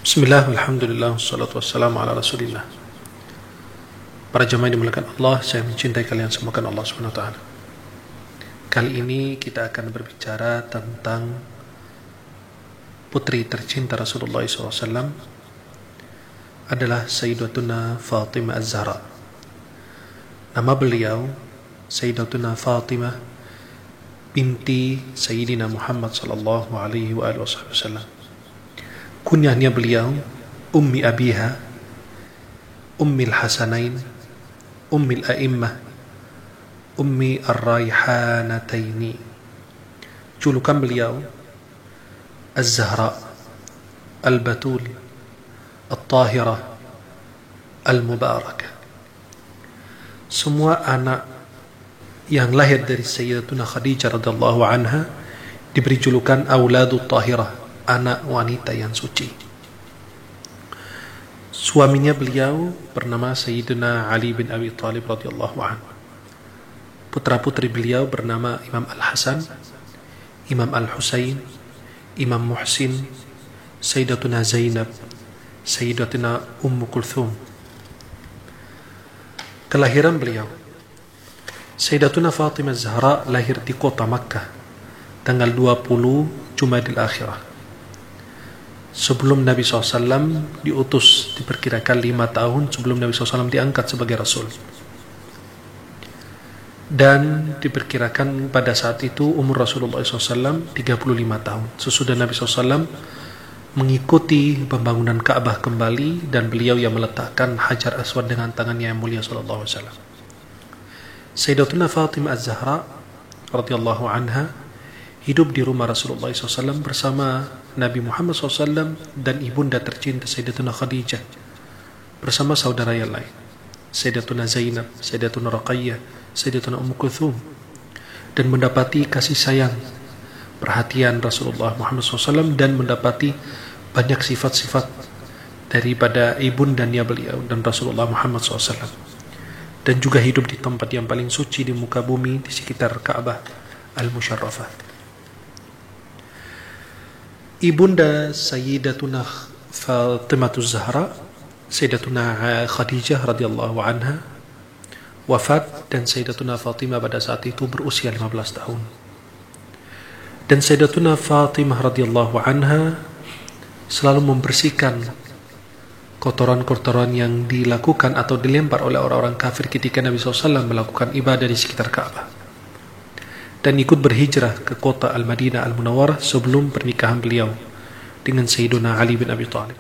Bismillah, alhamdulillah, wassalatu wassalamu ala rasulillah. Para jemaah yang dimuliakan Allah, saya mencintai kalian semua karena Allah subhanahu wa ta'ala. Kali ini kita akan berbicara tentang putri tercinta Rasulullah SAW, adalah Sayyidatuna Fatimah Az-Zahra. Nama beliau Sayyidatuna Fatimah binti Sayyidina Muhammad sallallahu alaihi wasallam. Kunyahnya beliau Ummi Abiha, Ummil Hasanain, Ummil A'immah, Ummi Ar-Rayhanataini. Julukan beliau Az-Zahra, Al-Batul, Al-Tahirah, Al-Mubarakah. Semua anak yang lahir dari Sayyidatuna Khadijah radhiyallahu anha diberi julukan Auladut Tahirah, anak wanita yang suci. Suaminya beliau bernama Sayyidina Ali bin Abi Thalib radhiyallahu anhu. Putra-putri beliau bernama Imam Al-Hasan, Imam Al-Husain, Imam Muhsin, Sayyidatuna Zainab, Sayyidatuna Ummu Kulthum. Kelahiran beliau, Sayyidatuna Fatimah Az-Zahra lahir di kota Makkah tanggal 20 Jumadil Akhirah. Sebelum Nabi SAW diutus, diperkirakan 5 tahun sebelum Nabi SAW diangkat sebagai Rasul. Dan diperkirakan pada saat itu umur Rasulullah SAW 35 tahun. Sesudah Nabi SAW mengikuti pembangunan Ka'bah kembali, dan beliau yang meletakkan Hajar Aswad dengan tangannya yang mulia SAW. Sayyidatuna Fatimah Az-Zahra radhiyallahu anha hidup di rumah Rasulullah SAW bersama Nabi Muhammad SAW dan ibunda tercinta Sayyidatuna Khadijah, bersama saudara yang lain, Sayyidatuna Zainab, Sayyidatuna Raqayyah, Sayyidatuna Ummu Kulthum, dan mendapati kasih sayang, perhatian Rasulullah Muhammad SAW, dan mendapati banyak sifat-sifat daripada ibundanya beliau dan Rasulullah Muhammad SAW, dan juga hidup di tempat yang paling suci di muka bumi, di sekitar Ka'bah Al-Musharrafah. Ibunda Sayyidatuna Fatimah Az-Zahra, Sayyidatuna Khadijah radhiyallahu anha, wafat, dan Sayyidatuna Fatimah pada saat itu berusia 15 tahun. Dan Sayyidatuna Fatimah radhiyallahu anha selalu membersihkan kotoran-kotoran yang dilakukan atau dilempar oleh orang-orang kafir ketika Nabi SAW melakukan ibadah di sekitar Ka'bah, dan ikut berhijrah ke kota Al-Madinah Al-Munawwarah sebelum pernikahan beliau dengan Sayyiduna Ali bin Abi Thalib.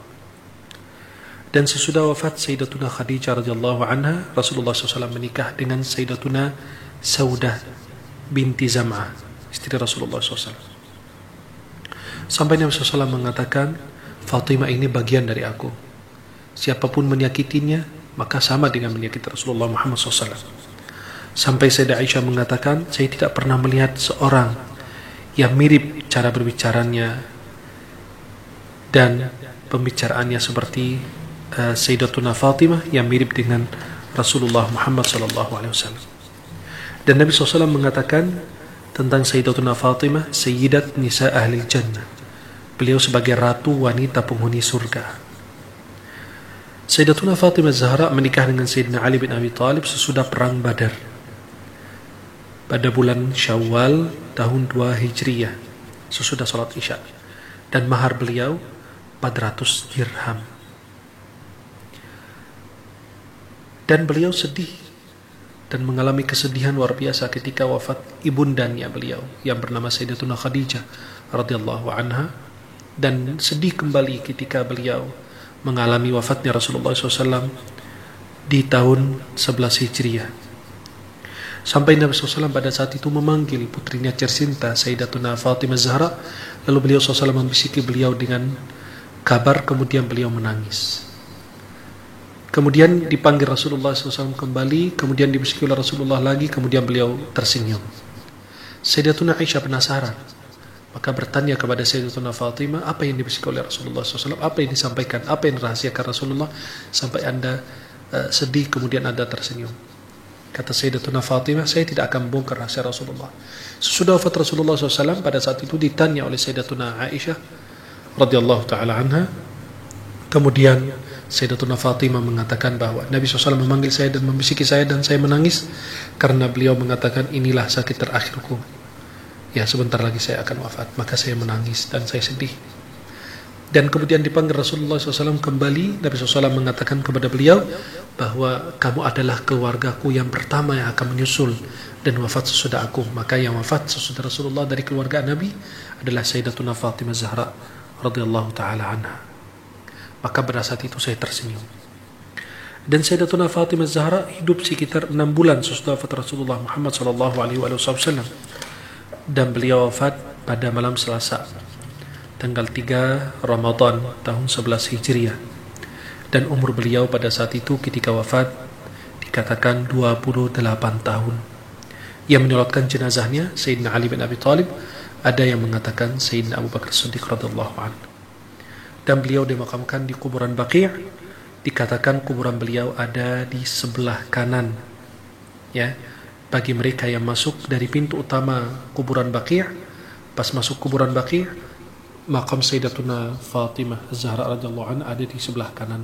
Dan sesudah wafat Sayyidatuna Khadijah radhiyallahu anha, Rasulullah SAW menikah dengan Sayyidatuna Saudah binti Zam'ah, istri Rasulullah SAW. Sampai Nabi SAW mengatakan, Fatimah ini bagian dari aku. Siapapun menyakitinya, maka sama dengan menyakiti Rasulullah Muhammad SAW. Sampai Sayyidah Aisyah mengatakan, saya tidak pernah melihat seorang yang mirip cara berbicaranya dan pembicaraannya seperti Sayyidatuna Fatimah yang mirip dengan Rasulullah Muhammad SAW. Dan Nabi SAW mengatakan tentang Sayyidatuna Fatimah, Sayyidat Nisa Ahlil Jannah, beliau sebagai ratu wanita penghuni surga. Sayyidatuna Fatimah Az-Zahra menikah dengan Sayyidina Ali bin Abi Thalib sesudah perang Badar pada bulan Syawal tahun 2 Hijriyah, sesudah salat Isya, dan mahar beliau 400 dirham. Dan beliau sedih dan mengalami kesedihan luar biasa ketika wafat ibundanya beliau yang bernama Sayyidatuna Khadijah radhiyallahu anha, dan sedih kembali ketika beliau mengalami wafatnya Rasulullah SAW di tahun 11 Hijriyah. Sampai Nabi SAW pada saat itu memanggil putrinya tercinta Sayyidatuna Fatimah Az-Zahra, lalu beliau SAW membisiki beliau dengan kabar, kemudian beliau menangis. Kemudian dipanggil Rasulullah SAW kembali, kemudian dibisiki oleh Rasulullah lagi, kemudian beliau tersenyum. Sayyidatuna Aisyah penasaran, maka bertanya kepada Sayyidatuna Fatimah, apa yang dibisiki oleh Rasulullah SAW, apa yang disampaikan, apa yang dirahasiakan Rasulullah sampai anda sedih kemudian anda tersenyum. Kata Sayyidatuna Fatimah, saya tidak akan membongkar rahasia Rasulullah. Sesudah wafat Rasulullah SAW, pada saat itu ditanya oleh Sayyidatuna Aisyah radhiyallahu taala anha, Kemudian Sayyidatuna Fatimah mengatakan bahwa Nabi SAW memanggil saya dan membisiki saya dan saya menangis karena beliau mengatakan inilah sakit terakhirku. Ya, sebentar lagi saya akan wafat. Maka saya menangis dan saya sedih. Dan kemudian dipanggil Rasulullah SAW kembali. Nabi SAW mengatakan kepada beliau bahwa kamu adalah keluargaku yang pertama yang akan menyusul dan wafat sesudah aku. Maka yang wafat sesudah Rasulullah dari keluarga Nabi adalah Sayyidatuna Fatimah Zahra radhiyallahu taala anha. Maka pada saat itu saya tersenyum. Dan Sayyidatuna Fatimah Zahra hidup sekitar 6 bulan sesudah wafat Rasulullah Muhammad SAW. Dan beliau wafat pada malam Selasa tanggal 3 Ramadan tahun 11 Hijriah. Dan umur beliau pada saat itu ketika wafat dikatakan 28 tahun. Yang menyolatkan jenazahnya Sayyidina Ali bin Abi Thalib, ada yang mengatakan Sayyidina Abu Bakar Siddiq radhiyallahu anhu. Dan beliau dimakamkan di kuburan Baqi'. Dikatakan kuburan beliau ada di sebelah kanan. Ya, bagi mereka yang masuk dari pintu utama kuburan Baqi', pas masuk kuburan Baqi', makam Sayyidatuna Fatimah Zahra radhiyallahu anha ada di sebelah kanan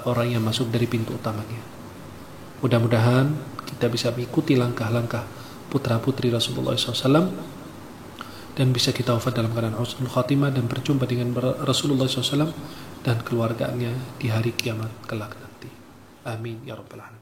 orang yang masuk dari pintu utamanya. Mudah-mudahan kita bisa mengikuti langkah-langkah putra-putri Rasulullah SAW dan bisa kita wafat dalam keadaan husnul khatimah dan berjumpa dengan Rasulullah SAW dan keluarganya di hari kiamat kelak nanti. Amin ya rabbal alamin.